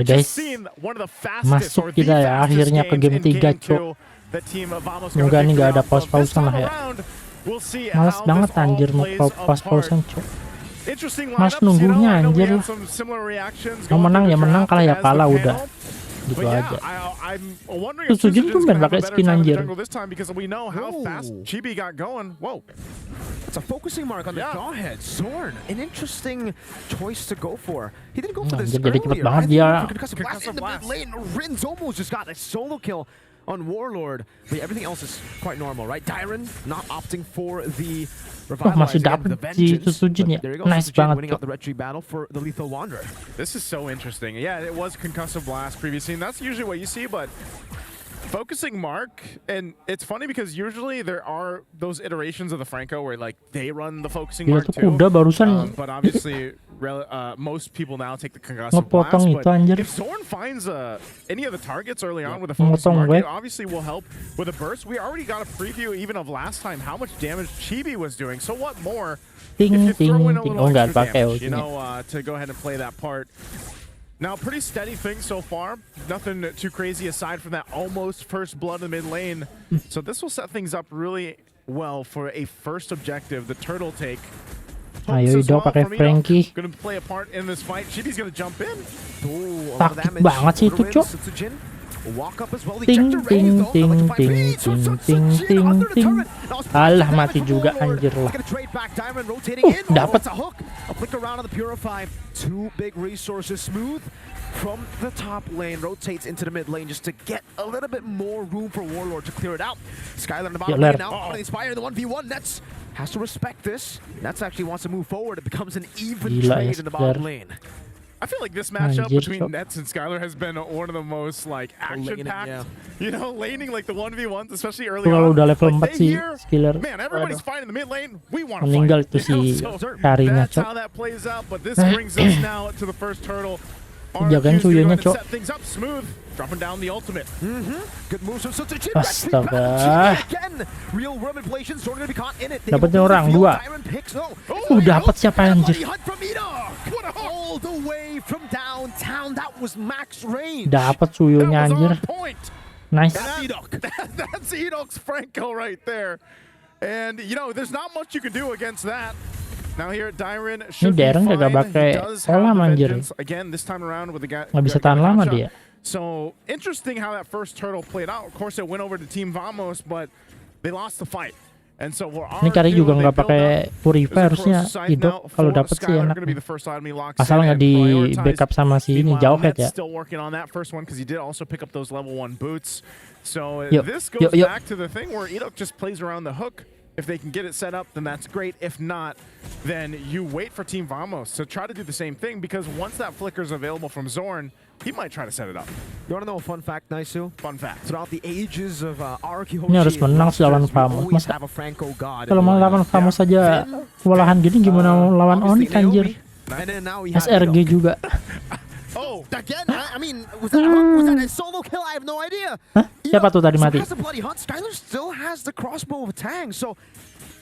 guys, masuk kita ya akhirnya ke game 3 cok. Semoga ini gak ada pause-pausan lah ya. Males banget anjir mau pause-pausan cok. Mas nunggunya anjir. Mau menang ya menang, kalah ya kalah udah. Gitu aja. Sujin tuh main pakai skin anjir. It's a focusing mark on the jawhead. Zorn, an interesting choice to go for. He didn't go for this jadi cepet banget dia. In the mid lane, Rin's almost just got a solo kill on Warlord. But everything else is quite normal, right? Dyron not opting for the masih dapet si Sujin ya. Nice banget winning out the retreat battle for the Lethal Wanderer. This is so interesting. Yeah, it was concussive blast previously, and that's usually what you see, but focusing mark, and it's funny because usually there are those iterations of the Franco where like they run the focusing mark too. But obviously most people now take the concussive blast. But if Zorn finds any of the targets early on with a focusing mark, it obviously will help with a burst. We already got a preview even of last time how much damage Chibi was doing. So what more if you throw in a little extra damage, you know, to go ahead and play that part. Now, pretty steady thing so far. Nothing too crazy aside from that almost first blood in the mid lane. So this will set things up really well for a first objective, the turtle take. Ayo dong pakai Frankie. Gonna play a part in this fight. Chibi's gonna jump in. Sakit banget sih itu, Cok. Ting ting ting ting ting ting ting ting. Alah mati juga anjir lah. Dapat. Two big resources. Smooth from the top lane rotates into the mid lane just to get a little bit more room for Warlord to clear it out. Skylar in the bottom lane now. Inspire the 1v1. Nets has to respect this. Nets actually wants to move forward. It becomes an even trade in the bottom lane. I feel like this matchup between Nets and Skylar has been one of the most like action-packed, you know, laning like the 1v1s, especially early on. Udah level 4 sih Skylar. Man, everybody's fighting in the mid lane. We want to meninggal itu si Karinya, Cok. How that plays out, but this brings us now to the first turtle. Jangan suyunya, Cok. Set things up smooth, dropping down the ultimate. Good moves from Sujin. Astaga. Real world manipulations, Zorn gonna be caught in it. Dapatnya orang dua. Dapat siapa anjir? All the way from downtown, that was max range. Dapat suyunya anjir. Nice. That's Edok's Franco right there. And you know, there's not much you can do against that. Now here Dyron should be fine. He does have the vengeance again this time around with the guy. Nggak bisa tahan lama dia. So interesting how that first turtle played out. Of course, it went over to Team Vamos, but they lost the fight. And so ini Kari juga nggak pakai Purify, harusnya Idok kalau dapat sih enak. Asal nggak di backup sama si ini jauh head ya. Still working on that first one because he did also pick up those level 1 boots. So this goes back to the thing where Idok just plays around the hook. If they can get it set up, then that's great. If not, then you wait for Team Vamos to try to do the same thing, because once that flicker is available from Zorn, he might try to set it up. You want to know a fun fact, Naisu? Fun fact. Throughout the ages of Araki ini harus menang lawan Vamos. Masa kalau mau lawan Vamos saja kewalahan gini, gimana lawan Onyx anjir? SRG juga. Oh, again, I mean, was that a solo kill? I have no idea. Hah? Siapa tuh tadi mati? Skylar still has the crossbow of Tang, so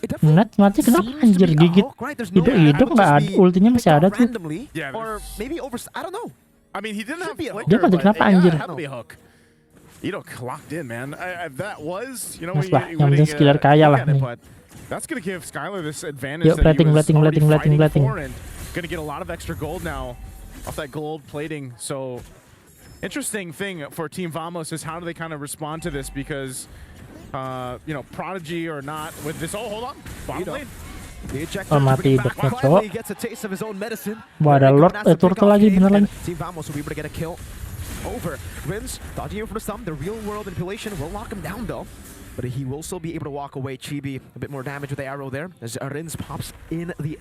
Net mati kenapa anjir gigit? Hidup nggak ada, ultinya masih ada tuh. Or maybe over, I don't know. I mean, he didn't have flicker, dia mati kenapa anjir? Idok locked in, man. That was, you know, yang penting Skylar kaya lah nih. That's gonna give Skylar this advantage. Yuk, plating. Gonna get a lot of extra gold now off that gold plating. So interesting thing for Team Vamos is how do they kind of respond to this, because you know, Prodigy or not with this. Oh, hold on, bottom lane. Oh, mati Idoknya, Cok. Wah, ada Lord turtle lagi, bener lagi. Team Vamos will be able to get a kill over Rins, dodging in from the stump. The real world manipulation will lock him down though, but he will still be able to walk away. Chibi a bit more damage with the arrow there as Rins pops in the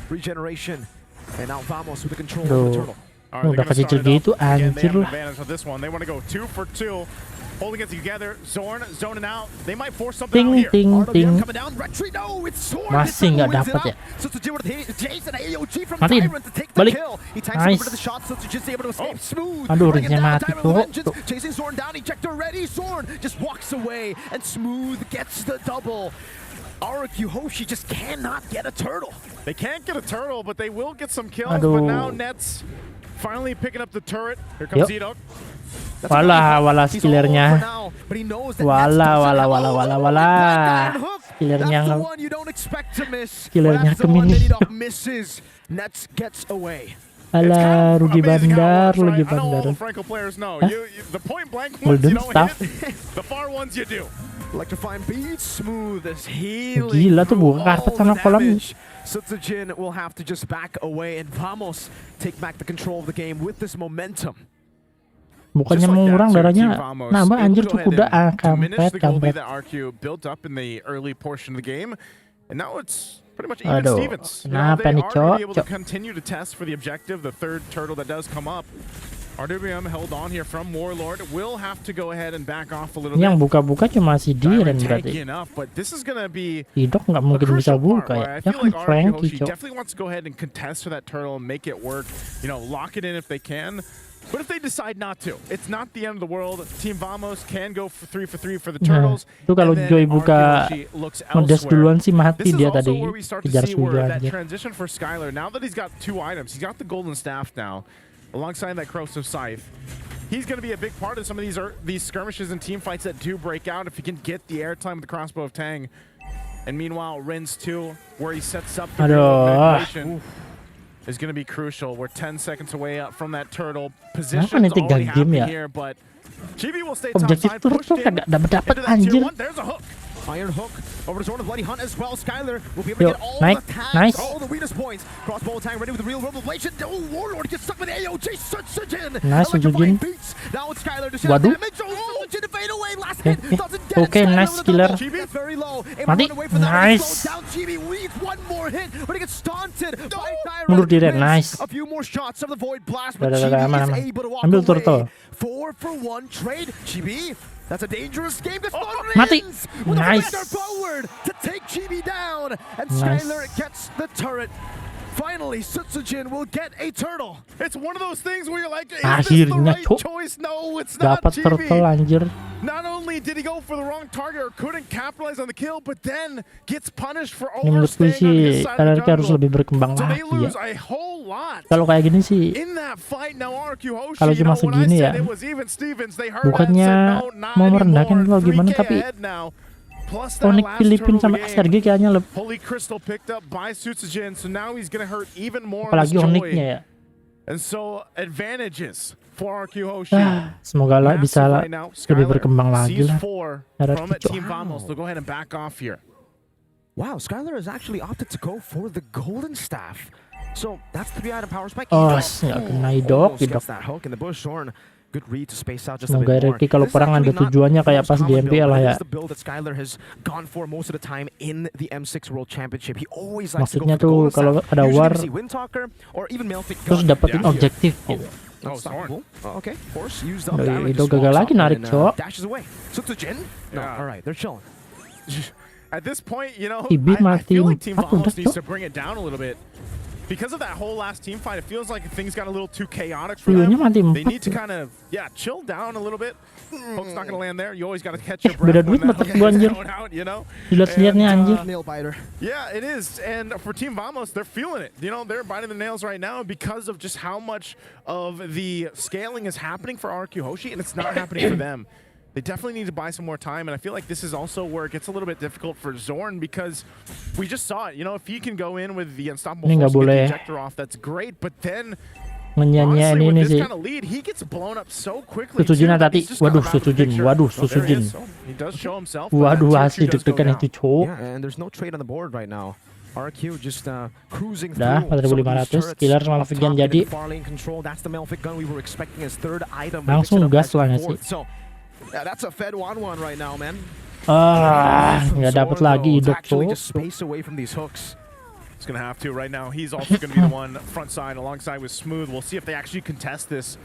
regeneration. And now Vamos with the control of the turtle. Udah kecil gitu anjir lah. They want to go 2 for 2. Holding it together. Zorn zoning out. They might force something out here. Ting. Masih nggak dapat ya. Mati. Balik. Nice. Aduh, Rinsnya mati tuh. RQ Hoshi just cannot get a turtle. They can't get a turtle, but they will get some kills. But now Nets finally picking up the turret. Here comes Ayoung. Wala skillernya. Wala. Skillernya kemini. Alah, rugi bandar. Golden staff. Gila tuh buka karpet sama kolam. Sutsujin will have to just back away and Vamos take back the control of the game with this momentum. Bukannya mengurang darahnya nambah anjir tuh kuda kampret. Built up in the early portion of the game and now it's pretty much even Stevens. Kenapa nih, Cok? Continue to test for the objective, the third turtle that does come up. RWM held on here from Warlord. Will have to go ahead and back off a little bit. Yang buka-buka cuma si Diren berarti. Tidok nggak mungkin bisa buka ya. Ya kan Frankie, Cok. Definitely wants to go ahead and contest for that turtle and make it work. You know, lock it in if they can. But if they decide not to, it's not the end of the world. Team Vamos can go for 3 for the turtles. Itu kalau Joy buka ngedes duluan sih mati dia tadi. Kejar sudah aja. Transition for Skylar. Now that he's got 2 items, he's got the golden staff now. Alongside that corrosive scythe, he's going to be a big part of some of these skirmishes and team fights that do break out if he can get the airtime with the crossbow of Tang. And meanwhile, Rin's 2, where he sets up the manipulation, is going to be crucial. We're 10 seconds away from that turtle. Position's already happening here, but GB will stay top side, pushed in into that tier 1. There's a hook. Iron hook over to Zorn, the bloody hunt as well. Skylar will be able to get all the tags, all the weakness points. Crossbow tag ready with the real world revelation. Oh, Warlord gets stuck with Ayoung. Sutsujin. Nice, Sutsujin. Now it's Skylar to share damage. Oh, Sutsujin to fade away. Last hit doesn't get okay, nice killer. Very low. Mati. Nice. Down GB needs one more hit. But he gets taunted by Mundur direct. Nice. A few more shots of the void blast, but GB is able to walk ambil away. 4-for-1 trade. GB. That's a dangerous game. Mati. Nice. Forward to take GB down, and Skylar gets the turret. Finally, Sutsujin will get a turtle. It's one of those things where you're like, is this the right choice? No, it's not. Dapat turtle anjir. Not only did he go for the wrong target or couldn't capitalize on the kill, but then gets punished for overstaying on his side of the jungle. Harus lebih berkembang lagi ya. Kalau kayak gini sih, kalau cuma segini ya, bukannya mau merendahkan lo gimana, tapi Onyx Filipin sama SRG kayaknya lebih. Apalagi Onyxnya ya. Semoga lah bisa lebih berkembang lagi lah. Wow, Skylar has actually opted to go for the golden staff. So that's 3-item power spike. Oh, nggak kena Idok. Good read to space out just semoga Ricky kalau perang ada tujuannya kayak pas di MPL lah ya. Maksudnya tuh kalau ada war terus dapetin objektif gitu. Itu gagal lagi narik, Cok. At this point, you know, I feel like Team Vamos needs to bring it down a little bit. Because of that whole last team fight, it feels like things got a little too chaotic for them. They need to kind of, chill down a little bit. Hook's not going to land there. You always got to catch your breath when that going out, you know? Yeah, it is. And for Team Vamos, they're feeling it. You know, they're biting the nails right now because of just how much of the scaling is happening for RQ Hoshi, and it's not happening for them. They definitely need to buy some more time, and I feel like this is also where it gets a little bit difficult for Zorn because we just saw it. You know, if he can go in with the unstoppable force, get the ejector off, that's great. But then, honestly, with this kind of lead, he gets blown up so quickly. Sutsujin tadi, waduh Sutsujin. He does show himself. Waduh, asli deg-degan itu, Cok. Yeah, and there's no trade on the board right now. RQ just cruising dah 4.500 killer sama Melfit Gun jadi langsung gas lah nggak sih. Yeah, that's a Fed 1-1 right now, man. Nggak dapat lagi Idok, Cok. He's going to have to right now. He's also going to be the one front side alongside with Smooth. We'll see if they actually contest this.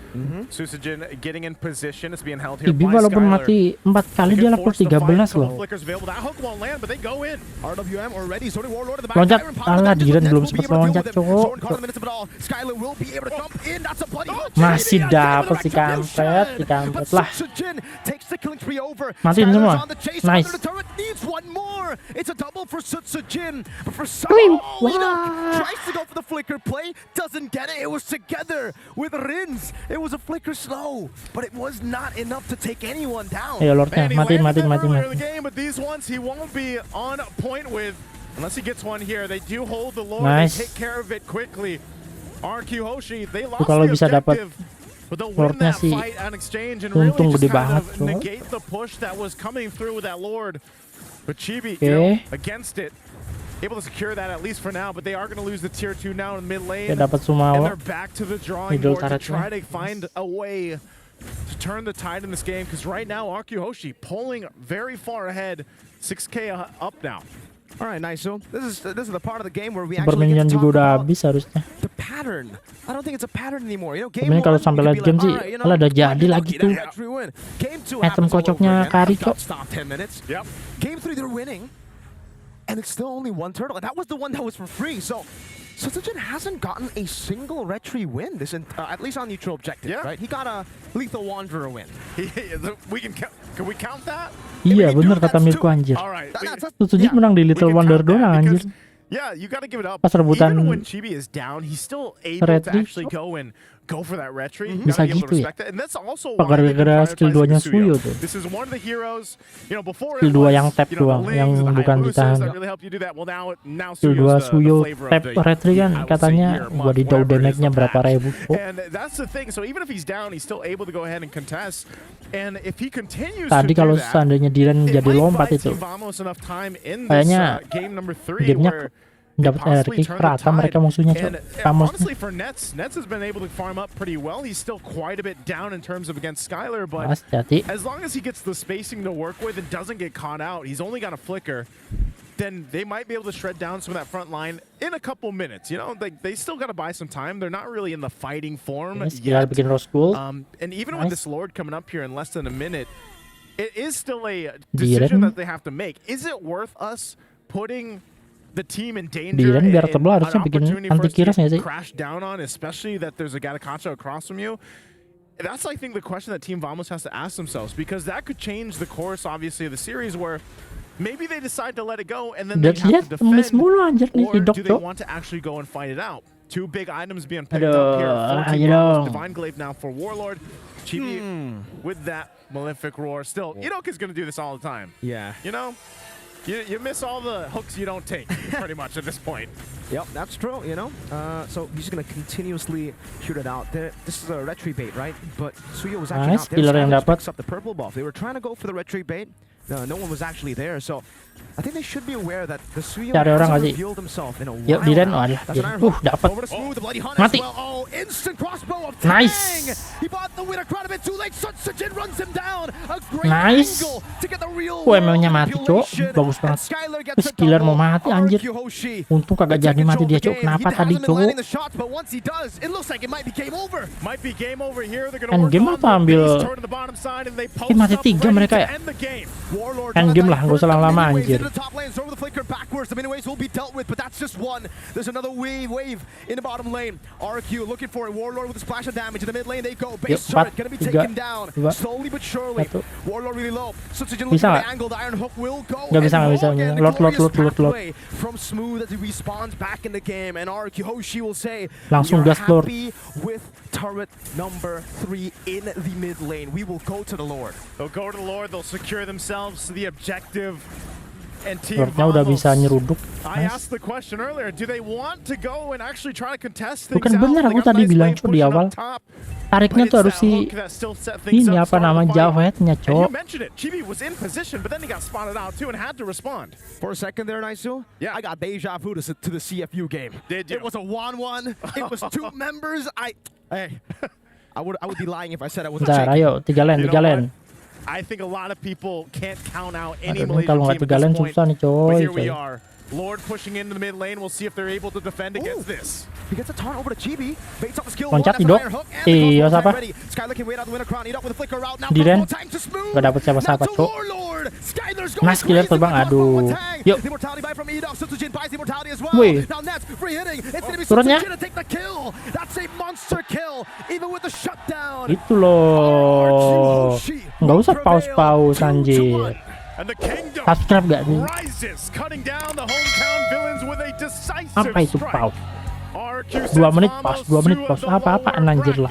Susujin getting in position. It's being held here Ibi by walaupun Skylar. mati 4 kali dia lapor 13 loh. Flickers available. That hook won't land, but they go in. RWM already sorting Warlord in the back. Loncat. Iron Alah, Power Diren Legends, belum but sempat Nets will be able to loncat, deal with him. cowok. Zone caught in the minutes of it all. Skylar will be able to jump in. That's a bloody hook. Masih JB dapat si retribution. kampret But lah. Susujin takes the killing spree over. Matiin Skylar's semua. on the chase. Nice. Under the turret needs one more. It's a double for Susujin. But for some, Wih, wah. tries to go for the flicker play, doesn't get it. It was together with Rins. It was a flicker slow, but it was not enough to take anyone down. Ayo Lordnya, And he matiin. landed them earlier in the game, but these ones he won't be on point with unless he gets one here. They do hold the Lord. Nice. They take care of it quickly. RQ Hoshi, they lost kalau the bisa dapat objective. But they'll win Lordnya that sih, fight on exchange and really untung just gede kind banget, of cowok. negate the push that was coming through with that Lord. But Chibi, against it, able to secure that at least for now, but they are going to lose the tier 2 now in mid lane. Dia dapat semua And awak. they're back to the drawing Middle board to turretnya. try to find a way to turn the tide in this game, because right now RQ Hoshi pulling very far ahead, 6k up now. All right, nice. So this is the part of the game where we actually Superminion get to juga talk udah about habis harusnya. the pattern. I don't think it's a pattern anymore. You know, game Sebenarnya kalau one, sampai you late could be game like, sih, "Alright, you know, malah udah jadi might be lagi lucky, tuh. that's we win." Game 2 Item happens all over kocoknya again. Kari, Got Cok. stopped 10 minutes. Yep. Game 3 they're winning, and it's still only one turtle. And that was the one that was for free. So Susujin hasn't gotten a single retry win this, at least on neutral objective. Yeah. Right? He got a Lethal Wanderer win. Can we count that? Iya we do, bener kata that's Mirko two. anjir. All right. Susujin menang di Little Wonder doang anjir. Yeah, you got to give it up. Pas rebutan Even when Chibi is down, he's still able to retry, actually go for that retry. Bisa Gotta be able to gitu ya? respect that. And that's also Apa why they've been gara-gara skill prioritizing 2-nya Suyo. Suyo tuh? This is one of the heroes. You know, before Skill it 2 was, yang tap you know, doang, the yang Lings, the bukan high ditahan. boosters that really help you do that. Well, now Skill 2 Suyo's the Suyo flavor tap of the retry kan I would say katanya year, month, wadidaw whatever it is, damage-nya the berapa patch. ribu. Oh, And that's the thing. So even if he's down, he's still able to go ahead and contest. And if he continues tadi to do kalau that, seandainya Diren it jadi might lompat buy itu, Team Vamos enough time in this kayaknya game number 3 gamenya where dapat possibly RK turn the rata mereka tide. musuhnya, And Cok. Vamos. honestly, for Nets has been able to farm up pretty well. He's still quite a bit down in terms of against Skylar, but Mas, hati. as long as he gets the spacing to work with and doesn't get caught out, he's only got a flicker, then they might be able to shred down some of that front line in a couple minutes. You know, they still got to buy some time. They're not really in the fighting form Skill yet. bikin Rose Gold. And even with Nice. this Lord coming up here in less than a minute, it is still a Diren. decision that they have to make. Is it worth us putting the team in danger? Diren biar and tebel an harusnya bikin opportunity for us anti-kiras to nggak sih? crash down on, especially that there's a Gatakacho across from you? That's, I think, the question that Team Vamos has to ask themselves, because that could change the course, obviously, of the series, where maybe they decide to let it go and then they Udah have lihat to ngemis defend, mulu anjir nih or hidup, do they Cok. want to actually go and fight it out? Two big items being picked Aduh, up here. 14 you Vamos, know. Divine Glaive now for Warlord. Chibi with that Malefic Roar. Still, Enoch is going to do this all the time. Yeah. You know? You miss all the hooks you don't take, pretty much, at this point. Yep, that's true, you know. So he's just gonna continuously shoot it out. This is a retry bait, right? But Suyo was actually Nice, not there. killer yang Skylar dapat. picks up the purple buff. They were trying to go for the retry bait. No one was actually there. So I think they should be aware that the Suyo Cari orang hasn't nggak sih? revealed himself in a while. Yuk, Diren. now. Waduh, That's an Diren. iron hook. Dapat. Over to Smooth, the bloody hunt Mati. as well. Oh, instant crossbow of Nice. Tang. He bought the winner crowd a bit too late. Sunsujin runs him down. A great Nice. angle to get the real ML-nya mati, Cok. manipulation. Bagus banget. And Skylar gets a Skiller mau double. mati, anjir. RQ Hoshi. Untung kagak jadi mati dia, Cok. Kenapa tadi, Cok? But once he does, it looks like it might be game over. Might be game over here. They're going to End work game on apa the ambil? base turret to the bottom side, and they post mati up 3 ready mereka to ya? end the game. Warlord End game lah, nggak usah lama-lama, Miniwaves anjir. into the top lane, over the flicker backwards. The miniwaves will be dealt with, but that's just one. There's another wave in the bottom lane. RQ looking for it. Warlord with a splash of damage. In the mid lane they go. Base Yep, turret gonna be 4, taken down. 2, Slowly but surely. 1. Warlord really low. Sutsujin Bisa looking for nggak? the angle. The iron hook will go. Nggak bisa, and nggak bisa. long, and the Lord, glorious Lord. pathway from Smooth as he respawns back in the game. And RQ Hoshi will say, Langsung we are gas, Lord. happy with turret number 3 in the mid lane. We will go to the Lord. They'll go to the Lord. They'll secure themselves to the objective. And Team Lordnya udah Vamos, bisa nyeruduk. I Nice. asked the question earlier, do they want to go and actually try to contest things Bukan out? bener, They aku got tadi nice bilang, waves Cok, di pushing awal. up top, Tariknya but tuh it's harus that si hook that still set things ini up, apa starting nama the fight. Jawheadnya, And you Cok. mentioned it, Chibi was in position, but then he got spotted out too and had to respond. For a second there, Naisu, Yeah. I got deja vu to the CFU game. Did you? It was a 1-1. It was 2 members. Hey, I would be lying if I said I wasn't Bentar, shaking. ayo 3 lane, You 3 know lane. I think a lot of people can't count out any Aduh, ini Malaysian kalau nggak team 3 at lane this point. susah nih, But coy. here we are. Lord pushing into the mid lane. We'll see if they're able to defend against this. He gets a taunt over to Chibi. Baits up the skill. Loncat di dok. Iya siapa? Diren. Gak dapet siapa-siapa cok. Nah skiller terbang, aduh. Yuk. Wih. Turunnya. Itu loh. Nggak usah pause-pause anjir. Subscribe gak nih? Apa itu pause? 2 menit pause, 2 menit pause. Apa-apaan anjir lah.